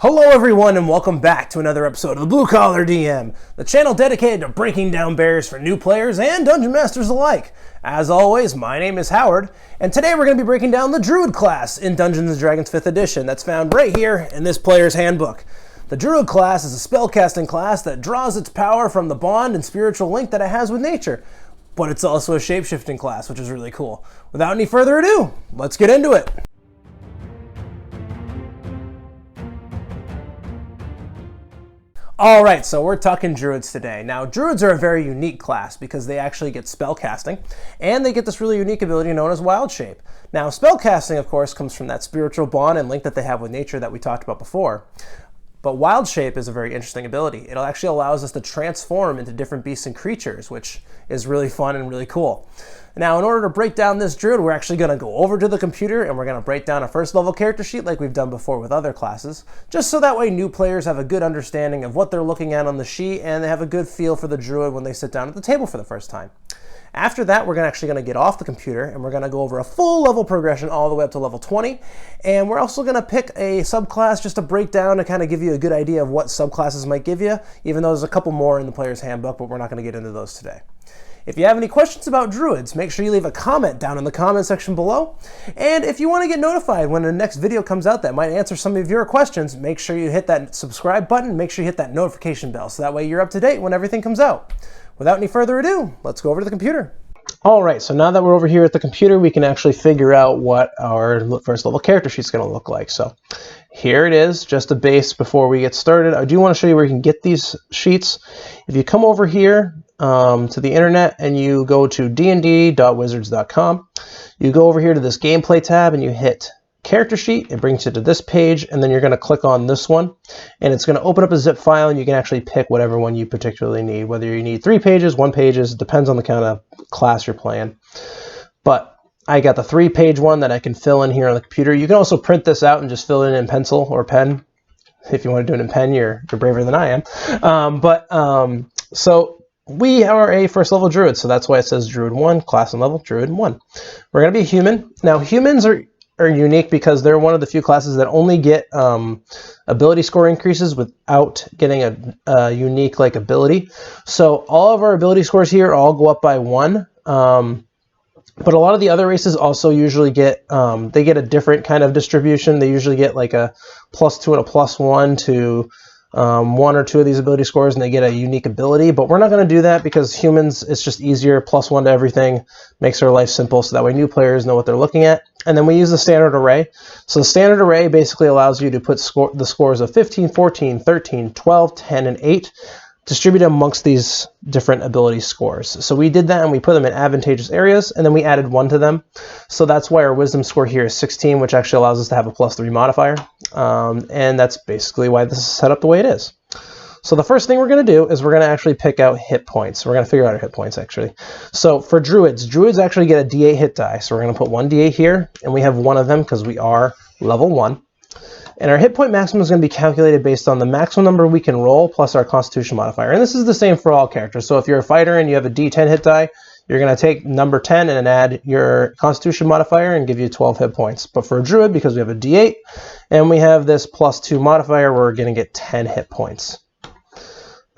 Hello everyone and welcome back to another episode of the Blue Collar DM, the channel dedicated to breaking down barriers for new players and dungeon masters alike. As always, my name is Howard, and today we're going to be breaking down the Druid class in Dungeons & Dragons 5th edition that's found right here in this player's handbook. The Druid class is a spellcasting class that draws its power from the bond and spiritual link that it has with nature, but it's also a shapeshifting class, which is really cool. Without any further ado, let's get into it. Alright, so we're talking Druids today. Now, Druids are a very unique class because they actually get spellcasting, and they get this really unique ability known as Wild Shape. Now, spellcasting, of course, comes from that spiritual bond and link that they have with nature that we talked about before. But Wild Shape is a very interesting ability. It actually allows us to transform into different beasts and creatures, which is really fun and really cool. Now, in order to break down this Druid, we're actually going to go over to the computer and we're going to break down a first level character sheet like we've done before with other classes, just so that way new players have a good understanding of what they're looking at on the sheet and they have a good feel for the Druid when they sit down at the table for the first time. After that, we're actually going to get off the computer and we're going to go over a full level progression all the way up to level 20. And we're also going to pick a subclass just to break down to kind of give you a good idea of what subclasses might give you, even though there's a couple more in the player's handbook, but we're not going to get into those today. If you have any questions about Druids, make sure you leave a comment down in the comment section below. And if you want to get notified when the next video comes out that might answer some of your questions, make sure you hit that subscribe button, make sure you hit that notification bell, so that way you're up to date when everything comes out. Without any further ado, let's go over to the computer. All right, so now that we're over here at the computer, we can actually figure out what our first level character sheet is going to look like. So here it is, just a base before we get started. I do want to show you where you can get these sheets. If you come over here to the internet and you go to dnd.wizards.com, you go over here to this gameplay tab and you hit character sheet. It brings you to this page, and then you're going to click on this one and it's going to open up a zip file, and you can actually pick whatever one you particularly need, whether you need 3 pages, 1 page, it depends on the kind of class you're playing. But I got the 3-page one that I can fill in here on the computer. You can also print this out and just fill it in pencil or pen. If you want to do it in pen, you're braver than I am. So we are a first level Druid, so that's why it says Druid 1, class and level Druid 1. We're going to be a human. Now, humans are unique because they're one of the few classes that only get ability score increases without getting a unique ability. So all of our ability scores here all go up by 1. But a lot of the other races also usually get they get a different kind of distribution. They usually get like a +2 and a +1 to 1 or 2 of these ability scores, and they get a unique ability. But we're not going to do that because humans, it's just easier. +1 to everything makes our life simple, so that way new players know what they're looking at. And then we use the standard array. So the standard array basically allows you to put the scores of 15, 14, 13, 12, 10, and 8 distributed amongst these different ability scores. So we did that and we put them in advantageous areas, and then we added 1 to them. So that's why our wisdom score here is 16, which actually allows us to have a +3 modifier. And that's basically why this is set up the way it is. So the first thing we're going to do is we're going to actually pick out hit points. We're going to figure out our hit points, actually. So for Druids actually get a D8 hit die. So we're going to put 1 D8 here, and we have 1 of them because we are level 1. And our hit point maximum is going to be calculated based on the maximum number we can roll plus our Constitution modifier. And this is the same for all characters. So if you're a fighter and you have a D10 hit die, you're going to take number 10 and add your Constitution modifier and give you 12 hit points. But for a Druid, because we have a D8 and we have this +2 modifier, we're going to get 10 hit points.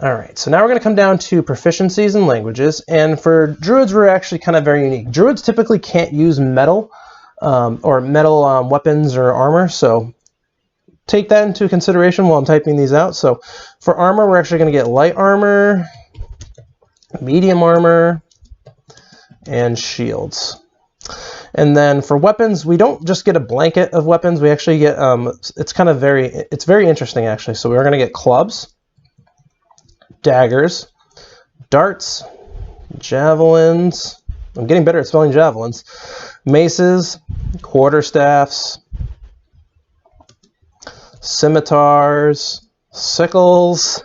All right, so now we're going to come down to proficiencies and languages. And for Druids, we're actually kind of very unique. Druids typically can't use metal weapons or armor. So take that into consideration while I'm typing these out. So for armor, we're actually going to get light armor, medium armor, and shields. And then for weapons, we don't just get a blanket of weapons. We actually get, it's very interesting actually. So we're going to get clubs, daggers, darts, javelins. I'm getting better at spelling javelins, maces, quarterstaffs, scimitars, sickles,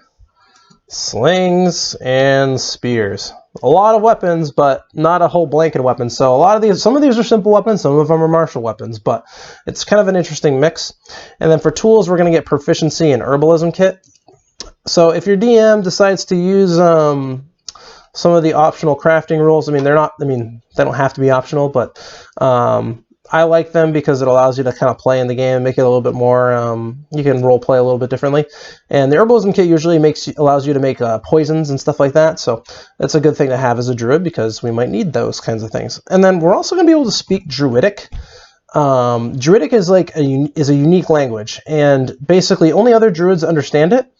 slings, and spears. A lot of weapons, but not a whole blanket of weapons. So some of these are simple weapons, some of them are martial weapons, but it's kind of an interesting mix. And then for tools, we're going to get proficiency and herbalism kit. So if your DM decides to use some of the optional crafting rules, they don't have to be optional, but I like them because it allows you to kind of play in the game and make it a little bit more, you can role play a little bit differently. And the herbalism kit usually allows you to make poisons and stuff like that. So that's a good thing to have as a druid because we might need those kinds of things. And then we're also going to be able to speak Druidic. Druidic is like a unique language, and basically only other druids understand it.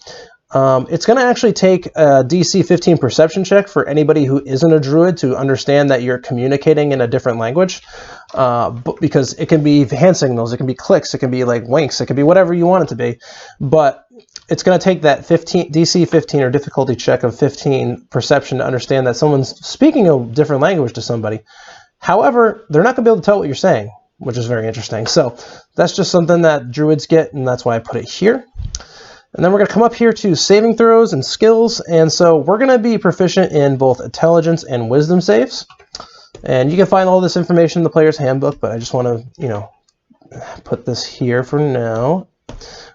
It's going to actually take a DC 15 perception check for anybody who isn't a druid to understand that you're communicating in a different language, because it can be hand signals, it can be clicks, it can be like winks, it can be whatever you want it to be. But it's going to take that DC 15 or difficulty check of 15 perception to understand that someone's speaking a different language to somebody. However, they're not going to be able to tell what you're saying, which is very interesting. So that's just something that druids get, and that's why I put it here. And then we're going to come up here to saving throws and skills. And so we're going to be proficient in both intelligence and wisdom saves. And you can find all this information in the player's handbook, but I just want to, put this here for now.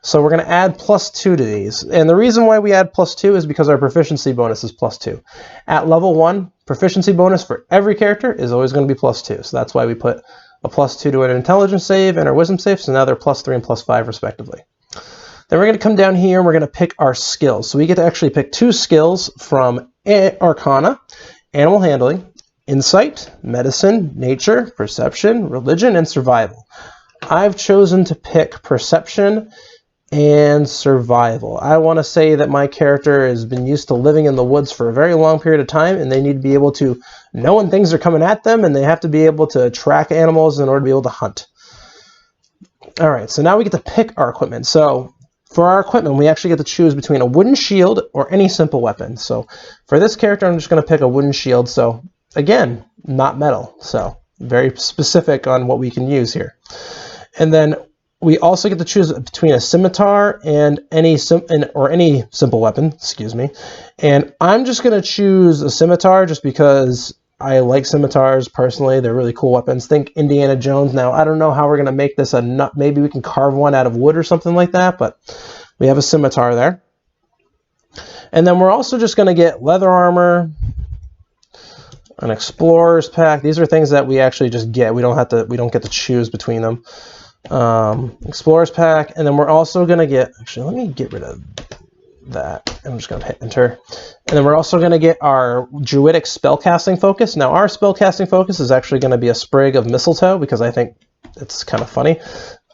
So we're going to add +2 to these. And the reason why we add +2 is because our proficiency bonus is +2. At level 1, proficiency bonus for every character is always going to be +2. So that's why we put a +2 to an intelligence save and our wisdom save. So now they're +3 and +5 respectively. Then we're going to come down here and we're going to pick our skills. So we get to actually pick 2 skills from Arcana, Animal Handling, Insight, Medicine, Nature, Perception, Religion, and Survival. I've chosen to pick Perception and Survival. I want to say that my character has been used to living in the woods for a very long period of time, and they need to be able to know when things are coming at them, and they have to be able to track animals in order to be able to hunt. All right, so now we get to pick our equipment. So for our equipment, we actually get to choose between a wooden shield or any simple weapon. So for this character, I'm just going to pick a wooden shield. So again, not metal. So very specific on what we can use here. And then we also get to choose between a scimitar and any simple weapon, excuse me. And I'm just going to choose a scimitar just because I like scimitars personally. They're really cool weapons. Think Indiana Jones. Now, I don't know how we're going to make this a nut. Maybe we can carve one out of wood or something like that, but we have a scimitar there. And then we're also just going to get leather armor, an explorer's pack. These are things that we actually just get. We don't get to choose between them. Explorer's pack, and then we're also going to get, actually, let me get rid of that. I'm just going to hit enter. And then we're also going to get our Druidic spellcasting focus. Now, our spellcasting focus is actually going to be a sprig of mistletoe because I think it's kind of funny.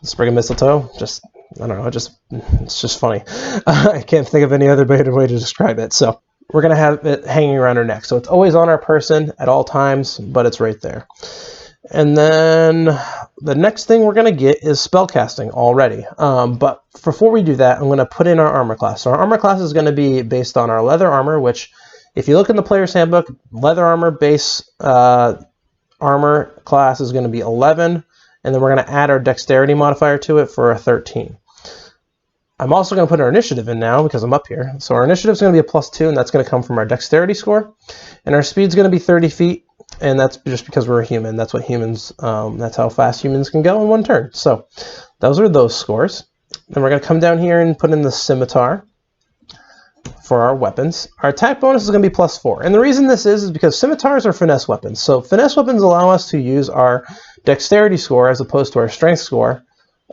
A sprig of mistletoe, just, I don't know, it's just funny. I can't think of any other better way to describe it. So we're going to have it hanging around our neck. So it's always on our person at all times, but it's right there. And then the next thing we're going to get is spellcasting already. But before we do that, I'm going to put in our armor class. So our armor class is going to be based on our leather armor, which if you look in the player's handbook, leather armor base armor class is going to be 11. And then we're going to add our dexterity modifier to it for a 13. I'm also going to put our initiative in now because I'm up here. So our initiative is going to be a +2, and that's going to come from our dexterity score. And our speed is going to be 30 feet. And that's just because we're a human. That's what humans, that's how fast humans can go in one turn. So those are those scores. Then we're going to come down here and put in the scimitar for our weapons. Our attack bonus is going to be +4. And the reason this is because scimitars are finesse weapons. So finesse weapons allow us to use our dexterity score as opposed to our strength score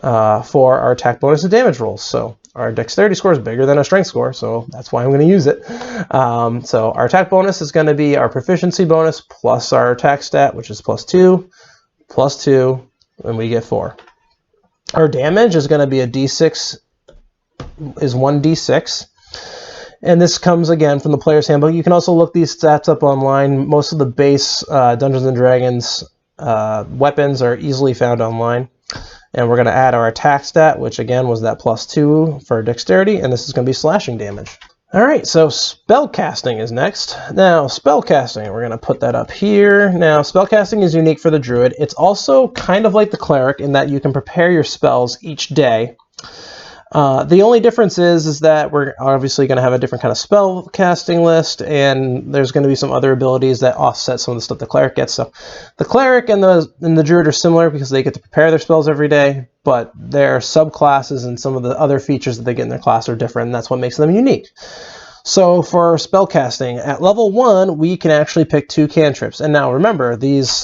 for our attack bonus and damage rolls. So our dexterity score is bigger than our strength score, so that's why I'm going to use it. So our attack bonus is going to be our proficiency bonus plus our attack stat, which is +2, +2, and we get 4. Our damage is going to be a d6, is 1d6. And this comes again from the player's handbook. You can also look these stats up online. Most of the base Dungeons & Dragons weapons are easily found online. And we're going to add our attack stat, which again was that +2 for dexterity, and this is going to be slashing damage. All right, so spellcasting is next. Now, spellcasting, we're going to put that up here. Now, spellcasting is unique for the druid. It's also kind of like the cleric in that you can prepare your spells each day. The only difference is that we're obviously going to have a different kind of spell casting list, and there's going to be some other abilities that offset some of the stuff the cleric gets. So the cleric and the druid are similar because they get to prepare their spells every day, but their subclasses and some of the other features that they get in their class are different, and that's what makes them unique. So for spellcasting, at level 1, we can actually pick 2 cantrips. And now remember, these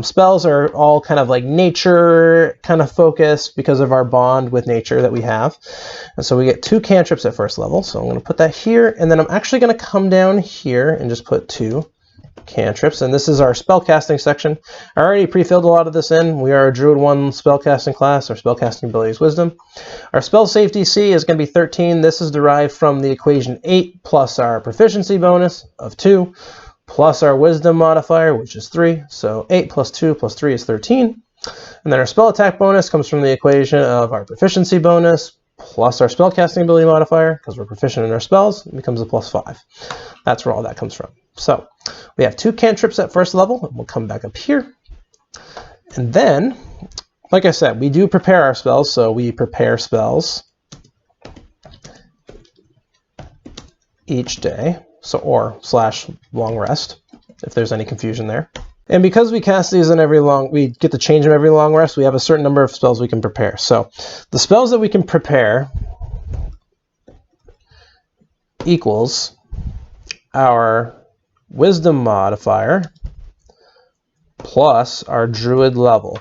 spells are all kind of like nature kind of focused because of our bond with nature that we have. And so we get 2 cantrips at first level. So I'm going to put that here, and then I'm actually going to come down here and just put 2 cantrips, and this is our spellcasting section. I already pre-filled a lot of this in. We are a Druid 1 spellcasting class. Our spellcasting ability is Wisdom. Our spell save DC is going to be 13. This is derived from the equation 8 plus our proficiency bonus of 2 plus our Wisdom modifier, which is 3. So 8 plus 2 plus 3 is 13. And then our spell attack bonus comes from the equation of our proficiency bonus plus our spellcasting ability modifier, because we're proficient in our spells, it becomes a plus 5. That's where all that comes from. So we have 2 cantrips at first level, and we'll come back up here. And then, like I said, we do prepare our spells, so we prepare spells each day, so or / long rest, if there's any confusion there. And because we cast these in we get to change them every long rest, we have a certain number of spells we can prepare. So the spells that we can prepare equals our Wisdom modifier plus our Druid level,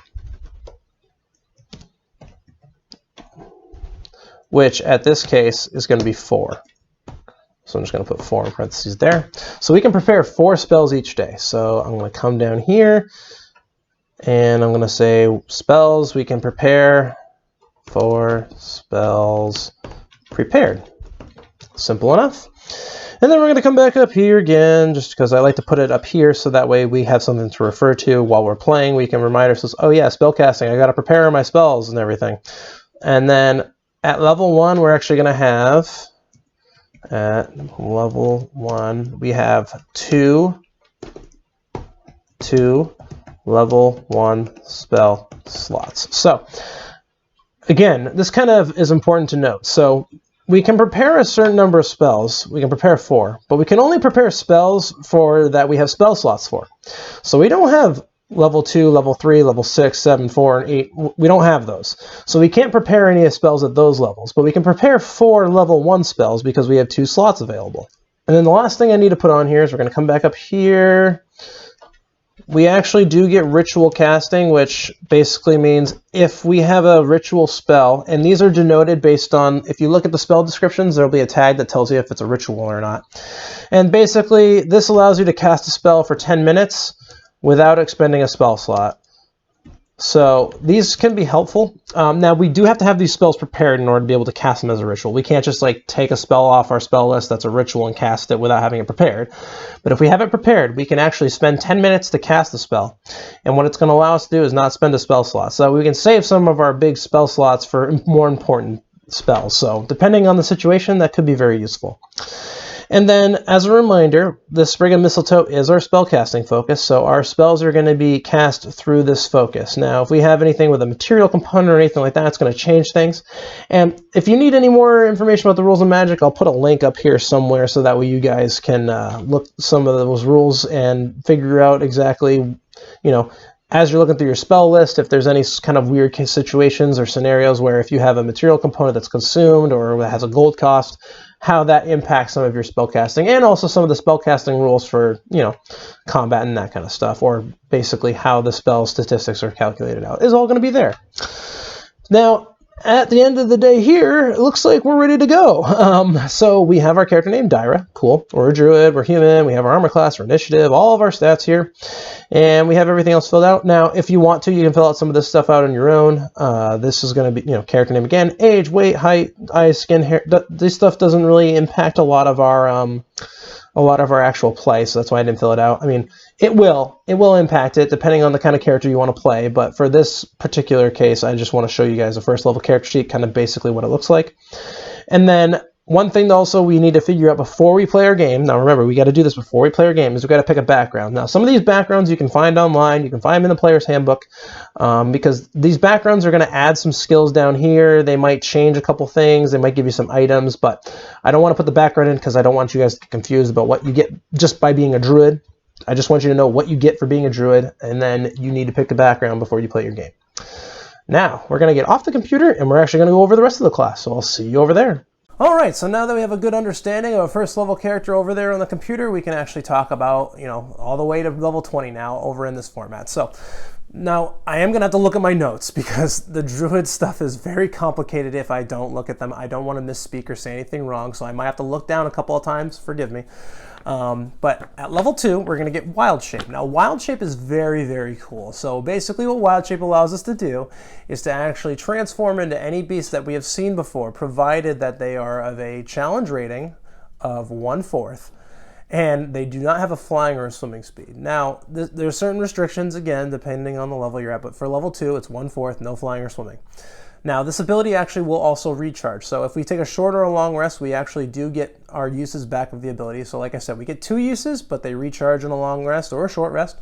which at this case is going to be 4. So I'm just going to put 4 in parentheses there. So we can prepare 4 spells each day. So I'm going to come down here, and I'm going to say spells we can prepare, 4 spells prepared. Simple enough. And then we're going to come back up here again, just because I like to put it up here so that way we have something to refer to while we're playing. We can remind ourselves, oh yeah, spellcasting, I got to prepare my spells and everything. And then at level 1, we're actually going to have, at level 1, we have 2 level 1 spell slots. So again, this kind of is important to note. So we can prepare a certain number of spells. We can prepare 4, but we can only prepare spells that we have spell slots for. So we don't have level 2, level 3, level 6, 7, 4, and 8. We don't have those. So we can't prepare any spells at those levels, but we can prepare 4 level 1 spells because we have 2 slots available. And then the last thing I need to put on here is we're going to come back up here. We actually do get ritual casting, which basically means if we have a ritual spell, and these are denoted based on, if you look at the spell descriptions, there'll be a tag that tells you if it's a ritual or not. And basically, this allows you to cast a spell for 10 minutes without expending a spell slot. So these can be helpful. Now we do have to have these spells prepared in order to be able to cast them as a ritual. We can't just like take a spell off our spell list that's a ritual and cast it without having it prepared. But if we have it prepared, we can actually spend 10 minutes to cast the spell. And what it's going to allow us to do is not spend a spell slot. So we can save some of our big spell slots for more important spells. So depending on the situation, that could be very useful. And then, as a reminder, the Sprig of Mistletoe is our spellcasting focus, so our spells are going to be cast through this focus. Now, if we have anything with a material component or anything like that, it's going to change things. And if you need any more information about the rules of magic, I'll put a link up here somewhere so that way you guys can look some of those rules and figure out exactly, you know, as you're looking through your spell list, if there's any kind of weird situations or scenarios where if you have a material component that's consumed or that has a gold cost, how that impacts some of your spellcasting, and also some of the spellcasting rules for, you know, combat and that kind of stuff, or basically how the spell statistics are calculated out, is all going to be there. Now, at the end of the day here, it looks like we're ready to go. So we have our character name, Dyra. Cool. We're a druid, we're human, we have our armor class, our initiative, all of our stats here, and we have everything else filled out. Now, if you want to, you can fill out some of this stuff out on your own. This is going to be, you know, character name again, age, weight, height, eyes, skin, hair. This stuff doesn't really impact a lot of our actual play, so that's why I didn't fill it out. I mean, it will impact it depending on the kind of character you want to play, but for this particular case, I just want to show you guys a first level character sheet, kind of basically what it looks like. And then one thing also we need to figure out before we play our game, now remember, we got to do this before we play our game, is we've got to pick a background. Now, some of these backgrounds you can find online, you can find them in the player's handbook, because these backgrounds are going to add some skills down here. They might change a couple things, they might give you some items, but I don't want to put the background in because I don't want you guys to get confused about what you get just by being a druid. I just want you to know what you get for being a druid, and then you need to pick the background before you play your game. Now, we're going to get off the computer, and we're actually going to go over the rest of the class, so I'll see you over there. All right, so now that we have a good understanding of a first level character over there on the computer, we can actually talk about, all the way to level 20 now over in this format. So now I am going to have to look at my notes because the Druid stuff is very complicated if I don't look at them. I don't want to misspeak or say anything wrong, so I might have to look down a couple of times. Forgive me. But at level 2, we're going to get Wild Shape. Now, Wild Shape is very, very cool. So basically what Wild Shape allows us to do is to actually transform into any beast that we have seen before, provided that they are of a challenge rating of 1/4, and they do not have a flying or a swimming speed. Now, there are certain restrictions, again, depending on the level you're at, but for level 2, it's 1/4, no flying or swimming. Now, this ability actually will also recharge. So if we take a short or a long rest, we actually do get our uses back of the ability. So like I said, we get 2 uses, but they recharge in a long rest or a short rest.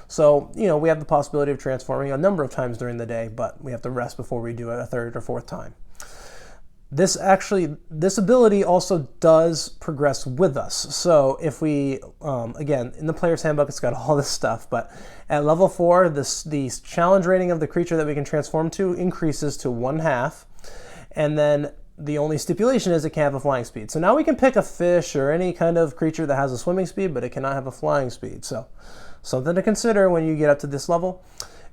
So, we have the possibility of transforming a number of times during the day, but we have to rest before we do it a 3rd or 4th time. This ability also does progress with us. So if we, again, in the player's handbook, it's got all this stuff, but at level 4, the challenge rating of the creature that we can transform to increases to 1/2, and then the only stipulation is it can't have a flying speed. So now we can pick a fish or any kind of creature that has a swimming speed, but it cannot have a flying speed. So something to consider when you get up to this level.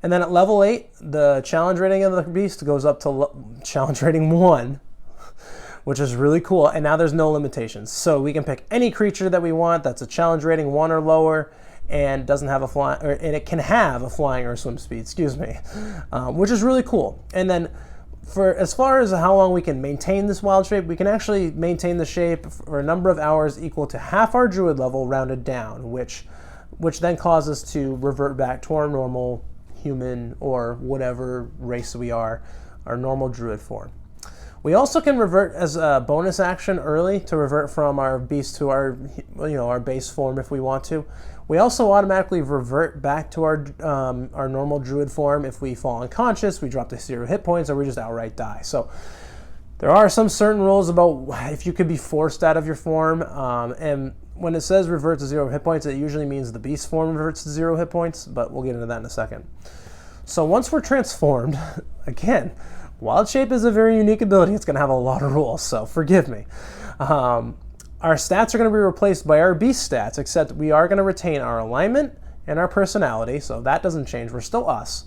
And then at level 8, the challenge rating of the beast goes up to challenge rating 1, which is really cool. And now there's no limitations. So we can pick any creature that we want that's a challenge rating 1 or lower and doesn't have a and it can have a flying or a swim speed, which is really cool. And then for as far as how long we can maintain this Wild Shape, we can actually maintain the shape for a number of hours equal to half our Druid level rounded down, which then causes us to revert back to our normal human or whatever race we are, our normal Druid form. We also can revert as a bonus action early to revert from our beast to our base form if we want to. We also automatically revert back to our normal Druid form if we fall unconscious, we drop to 0 hit points, or we just outright die. So there are some certain rules about if you could be forced out of your form, and when it says revert to 0 hit points, it usually means the beast form reverts to 0 hit points, but we'll get into that in a second. So once we're transformed, again, Wild Shape is a very unique ability. It's going to have a lot of rules, so forgive me. Our stats are going to be replaced by our beast stats, except we are going to retain our alignment and our personality, so that doesn't change. We're still us.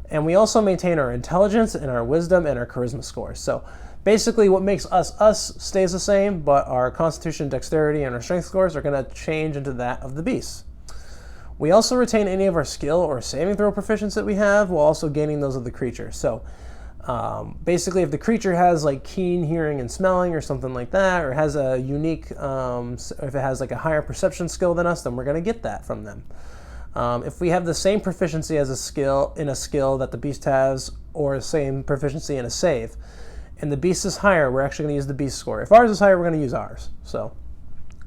And we also maintain our intelligence and our wisdom and our charisma scores. So basically what makes us stays the same, but our constitution, dexterity, and our strength scores are going to change into that of the beast. We also retain any of our skill or saving throw proficiency that we have, while also gaining those of the creature. So basically, if the creature has like keen hearing and smelling or something like that, or has a unique, if it has like a higher perception skill than us, then we're going to get that from them. If we have the same proficiency as a skill that the beast has, or the same proficiency in a save, and the beast is higher, we're actually going to use the beast score. If ours is higher, we're going to use ours. So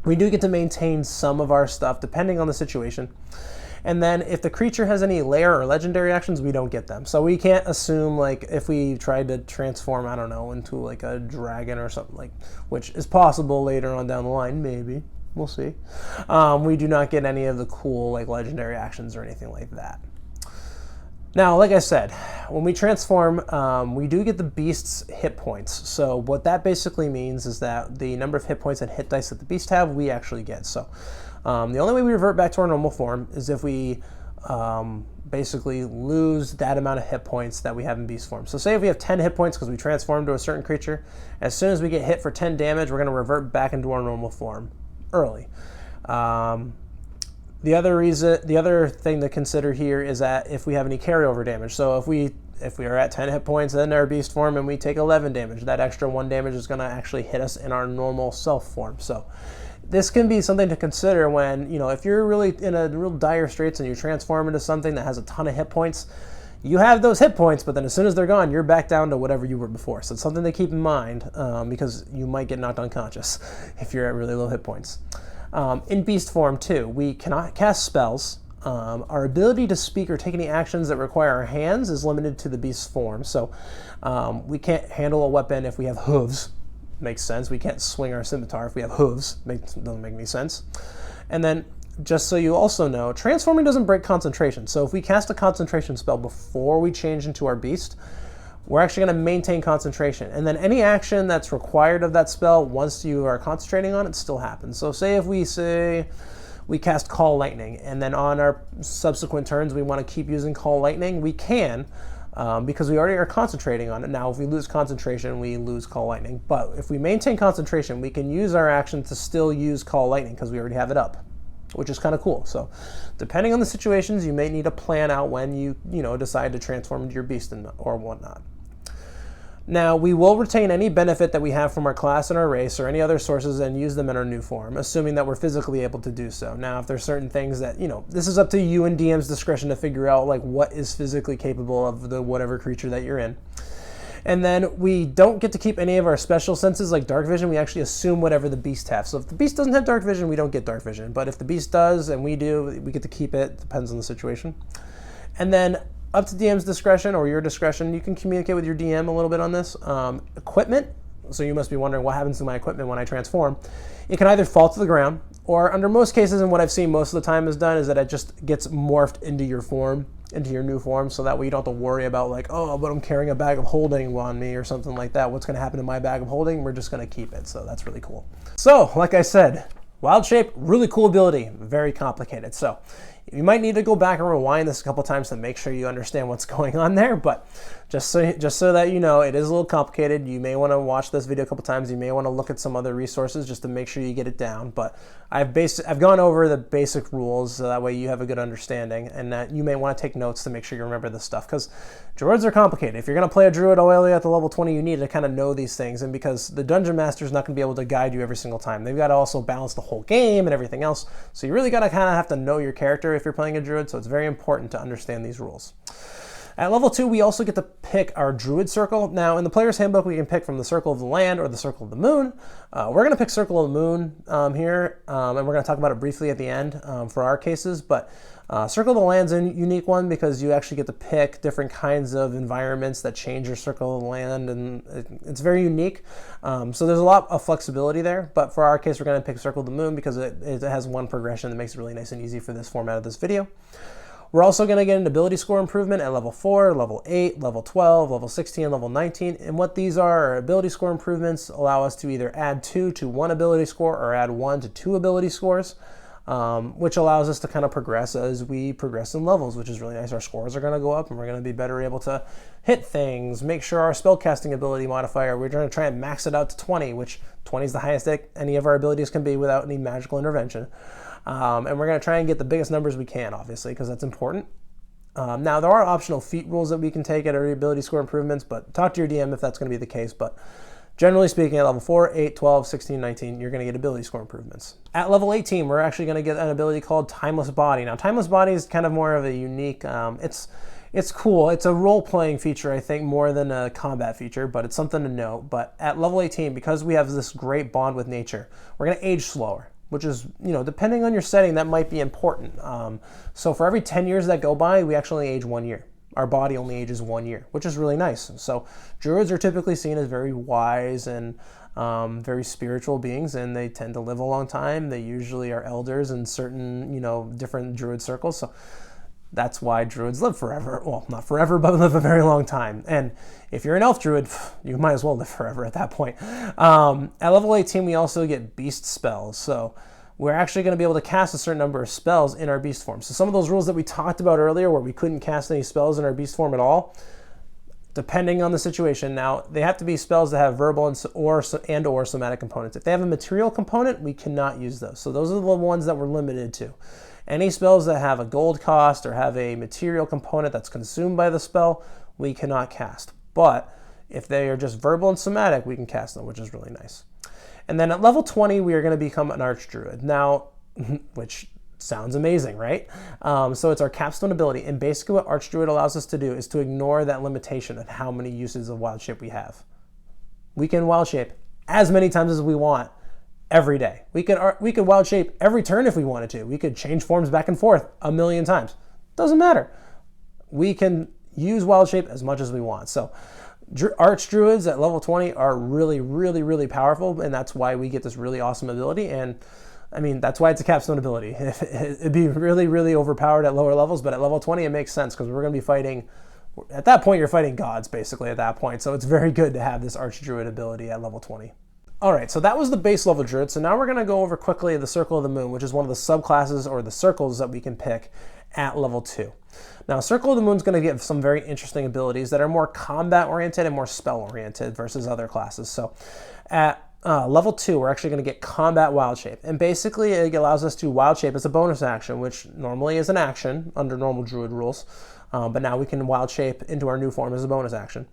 we do get to maintain some of our stuff depending on the situation. And then if the creature has any lair or legendary actions, we don't get them. So we can't assume, like, if we tried to transform, I don't know, into like a dragon or something, like, which is possible later on down the line, maybe. We'll see. We do not get any of the cool, like, legendary actions or anything like that. Now, like I said, when we transform, we do get the beast's hit points. So what that basically means is that the number of hit points and hit dice that the beast have, we actually get. So the only way we revert back to our normal form is if we basically lose that amount of hit points that we have in beast form. So say if we have 10 hit points because we transformed to a certain creature, as soon as we get hit for 10 damage, we're going to revert back into our normal form early. The other thing to consider here is that if we have any carryover damage. So if we are at 10 hit points in our beast form and we take 11 damage, that extra 1 damage is going to actually hit us in our normal self form. So this can be something to consider when, if you're really in a real dire straits and you transform into something that has a ton of hit points, you have those hit points, but then as soon as they're gone, you're back down to whatever you were before. So it's something to keep in mind because you might get knocked unconscious if you're at really low hit points. In beast form too, we cannot cast spells. Our ability to speak or take any actions that require our hands is limited to the beast form. So we can't handle a weapon if we have hooves. Makes sense. We can't swing our scimitar if we have hooves. Doesn't make any sense. And then, just so you also know, transforming doesn't break concentration. So if we cast a concentration spell before we change into our beast, we're actually going to maintain concentration. And then any action that's required of that spell, once you are concentrating on it, still happens. So say if we cast Call Lightning, and then on our subsequent turns we want to keep using Call Lightning, we can, because we already are concentrating on it. Now, if we lose concentration, we lose Call Lightning. But if we maintain concentration, we can use our action to still use Call Lightning because we already have it up, which is kind of cool. So depending on the situations, you may need to plan out when you decide to transform into your beast or whatnot. Now, we will retain any benefit that we have from our class and our race or any other sources and use them in our new form, assuming that we're physically able to do so. Now, if there's certain things that, this is up to you and DM's discretion to figure out like what is physically capable of the whatever creature that you're in. And then we don't get to keep any of our special senses like dark vision. We actually assume whatever the beast has. So if the beast doesn't have dark vision, we don't get dark vision. But if the beast does and we do, we get to keep it. Depends on the situation. And then up to DM's discretion or your discretion, you can communicate with your DM a little bit on this. Equipment, so you must be wondering what happens to my equipment when I transform. It can either fall to the ground, or under most cases, and what I've seen most of the time is done, is that it just gets morphed into your form, into your new form, so that way you don't have to worry about like, oh, but I'm carrying a bag of holding on me or something like that. What's going to happen to my bag of holding? We're just going to keep it, so that's really cool. So, like I said, Wild Shape, really cool ability, very complicated. So you might need to go back and rewind this a couple times to make sure you understand what's going on there, but just so that you know, it is a little complicated. You may want to watch this video a couple times. You may want to look at some other resources just to make sure you get it down, but I've gone over the basic rules so that way you have a good understanding, and that you may want to take notes to make sure you remember this stuff, because Druids are complicated. If you're going to play a Druid only at the level 20, you need to kind of know these things, and because the Dungeon Master is not going to be able to guide you every single time. They've got to also balance the whole game and everything else, so you really got to kind of have to know your character if you're playing a Druid, so it's very important to understand these rules. At level 2, we also get to pick our Druid circle. Now, in the Player's Handbook, we can pick from the Circle of the Land or the Circle of the Moon. We're going to pick Circle of the Moon here, and we're going to talk about it briefly at the end for our cases, but Circle of the Land's a unique one because you actually get to pick different kinds of environments that change your Circle of the Land, and it's very unique. So there's a lot of flexibility there, but for our case, we're going to pick Circle of the Moon because it has one progression that makes it really nice and easy for this format of this video. We're also going to get an ability score improvement at level 4, level 8, level 12, level 16, and level 19. And what these are ability score improvements allow us to either add 2 to 1 ability score or add 1 to 2 ability scores, which allows us to kind of progress as we progress in levels, which is really nice. Our scores are going to go up and we're going to be better able to hit things, make sure our spellcasting ability modifier, we're going to try and max it out to 20, which 20 is the highest that any of our abilities can be without any magical intervention. And we're going to try and get the biggest numbers we can, obviously, because that's important. Now, there are optional feat rules that we can take at our ability score improvements, but talk to your DM if that's going to be the case. But generally speaking, at level 4, 8, 12, 16, 19, you're going to get ability score improvements. At level 18, we're actually going to get an ability called Timeless Body. Now, Timeless Body is kind of more of a unique, it's cool. It's a role-playing feature, I think, more than a combat feature, but it's something to note. But at level 18, because we have this great bond with nature, we're going to age slower, which is, depending on your setting, that might be important. So for every 10 years that go by, we actually age 1 year. Our body only ages 1 year, which is really nice. So Druids are typically seen as very wise and very spiritual beings, and they tend to live a long time. They usually are elders in certain, different Druid circles. So that's why Druids live forever. Well, not forever, but live a very long time. And if you're an elf Druid, you might as well live forever at that point. At level 18, we also get beast spells. So we're actually going to be able to cast a certain number of spells in our beast form. So some of those rules that we talked about earlier where we couldn't cast any spells in our beast form at all, depending on the situation. Now, they have to be spells that have verbal and or somatic components. If they have a material component, we cannot use those. So those are the ones that we're limited to. Any spells that have a gold cost or have a material component that's consumed by the spell, we cannot cast. But if they are just verbal and somatic, we can cast them, which is really nice. And then at level 20, we are going to become an Archdruid. Now, which sounds amazing, right? So it's our capstone ability. And basically what Archdruid allows us to do is to ignore that limitation of how many uses of Wild Shape we have. We can Wild Shape as many times as we want every day. We could Wild Shape every turn if we wanted to. We could change forms back and forth a million times. Doesn't matter. We can use Wild Shape as much as we want. So Archdruids at level 20 are really, really, really powerful, and that's why we get this really awesome ability. And I mean, that's why it's a capstone ability. It'd be really, really overpowered at lower levels, but at level 20 it makes sense because we're going to be fighting At that point, you're fighting gods, basically, at that point. So it's very good to have this Archdruid ability at level 20. All right, so that was the base level Druid. So now we're going to go over quickly the Circle of the Moon, which is one of the subclasses or the circles that we can pick at level 2. Now, Circle of the Moon is going to give some very interesting abilities that are more combat-oriented and more spell-oriented versus other classes. So at level 2, we're actually going to get Combat Wild Shape. And basically, it allows us to Wild Shape as a bonus action, which normally is an action under normal Druid rules. But now we can Wild Shape into our new form as a bonus action.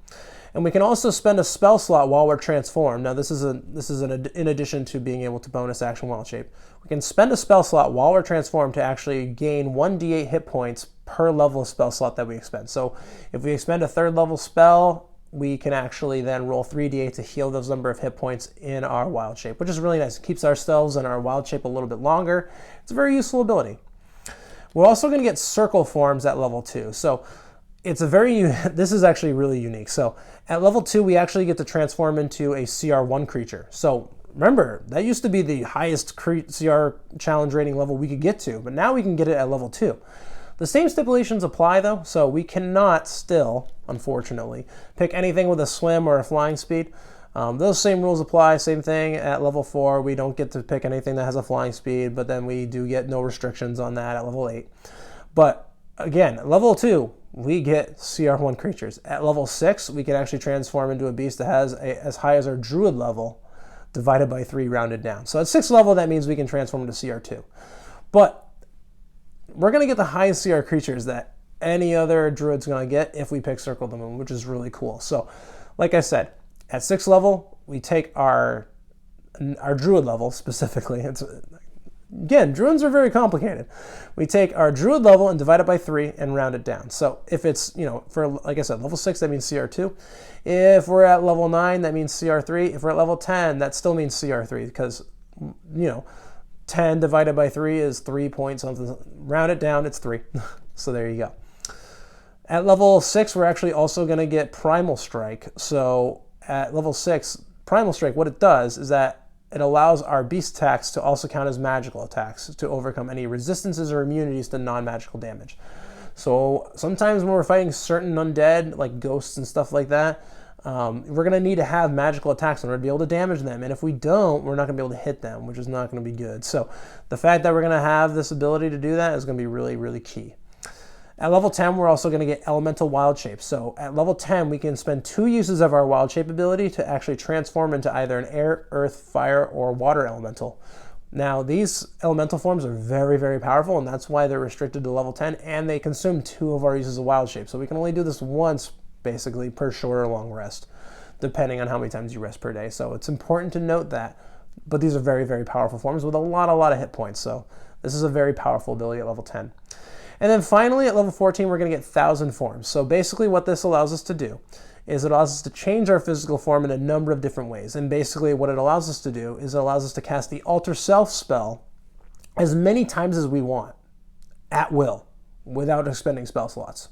And we can also spend a spell slot while we're transformed. Now, this is in addition to being able to bonus action Wild Shape. We can spend a spell slot while we're transformed to actually gain 1d8 hit points per level of spell slot that we expend. So if we expend a 3rd level spell, we can actually then roll 3d8 to heal those number of hit points in our Wild Shape, which is really nice. It keeps ourselves and our Wild Shape a little bit longer. It's a very useful ability. We're also going to get Circle forms at level 2. So it's this is actually really unique. So at level 2, we actually get to transform into a CR1 creature. So remember, that used to be the highest CR challenge rating level we could get to, but now we can get it at level 2. The same stipulations apply though, so we cannot still, unfortunately, pick anything with a swim or a flying speed. Those same rules apply, same thing at level 4. We don't get to pick anything that has a flying speed, but then we do get no restrictions on that at level 8. But again, at level 2, we get CR1 creatures. At level 6, we can actually transform into a beast that has as high as our Druid level, divided by 3 rounded down. So at 6th level, that means we can transform into CR2. But we're going to get the highest CR creatures that any other Druid's going to get if we pick Circle of the Moon, which is really cool. So like I said, at 6th level, we take our Druid level specifically. Again, Druids are very complicated. We take our Druid level and divide it by 3 and round it down. So if it's, for, like I said, level 6, that means CR2. If we're at level 9, that means CR3. If we're at level 10, that still means CR3 because, 10 divided by 3 is 3 point something. Round it down, it's 3. So there you go. At level 6, we're actually also going to get Primal Strike. So at level 6, Primal Strike, what it does is that it allows our beast attacks to also count as magical attacks to overcome any resistances or immunities to non-magical damage. So sometimes when we're fighting certain undead, like ghosts and stuff like that, we're going to need to have magical attacks in order to be able to damage them. And if we don't, we're not going to be able to hit them, which is not going to be good. So the fact that we're going to have this ability to do that is going to be really, really key. At level 10, we're also going to get Elemental Wild Shape. So at level 10, we can spend 2 uses of our Wild Shape ability to actually transform into either an air, earth, fire, or water elemental. Now, these elemental forms are very, very powerful, and that's why they're restricted to level 10, and they consume 2 of our uses of Wild Shape. So we can only do this once, basically, per short or long rest, depending on how many times you rest per day. So it's important to note that. But these are very, very powerful forms with a lot of hit points. So this is a very powerful ability at level 10. And then finally, at level 14, we're going to get 1,000 forms. So basically what this allows us to do is it allows us to change our physical form in a number of different ways. And basically what it allows us to do is it allows us to cast the Alter Self spell as many times as we want, at will, without expending spell slots.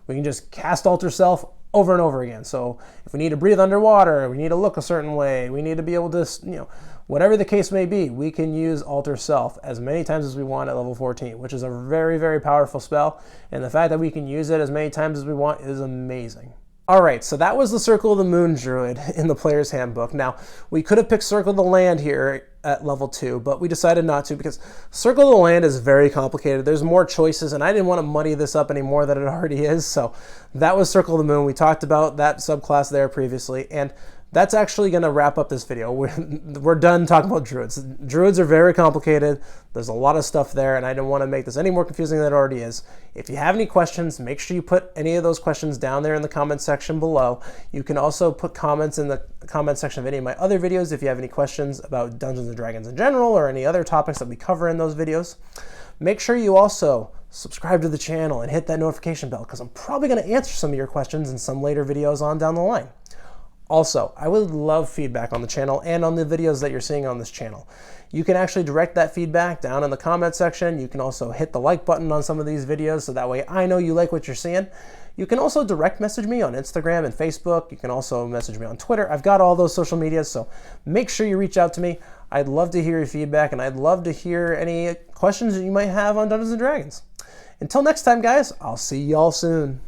We can just cast Alter Self over and over again. So if we need to breathe underwater, we need to look a certain way, we need to be able to, whatever the case may be, we can use Alter Self as many times as we want at level 14, which is a very, very powerful spell. And the fact that we can use it as many times as we want is amazing. All right, so that was the Circle of the Moon Druid in the Player's Handbook. Now, we could have picked Circle of the Land here at level 2, but we decided not to because Circle of the Land is very complicated. There's more choices, and I didn't want to muddy this up any more than it already is. So that was Circle of the Moon. We talked about that subclass there previously, and that's actually going to wrap up this video. We're done talking about Druids. Druids are very complicated. There's a lot of stuff there, and I don't want to make this any more confusing than it already is. If you have any questions, make sure you put any of those questions down there in the comment section below. You can also put comments in the comment section of any of my other videos if you have any questions about Dungeons & Dragons in general or any other topics that we cover in those videos. Make sure you also subscribe to the channel and hit that notification bell because I'm probably going to answer some of your questions in some later videos on down the line. Also, I would love feedback on the channel and on the videos that you're seeing on this channel. You can actually direct that feedback down in the comment section. You can also hit the like button on some of these videos so that way I know you like what you're seeing. You can also direct message me on Instagram and Facebook. You can also message me on Twitter. I've got all those social medias, so make sure you reach out to me. I'd love to hear your feedback, and I'd love to hear any questions that you might have on Dungeons & Dragons. Until next time, guys, I'll see y'all soon.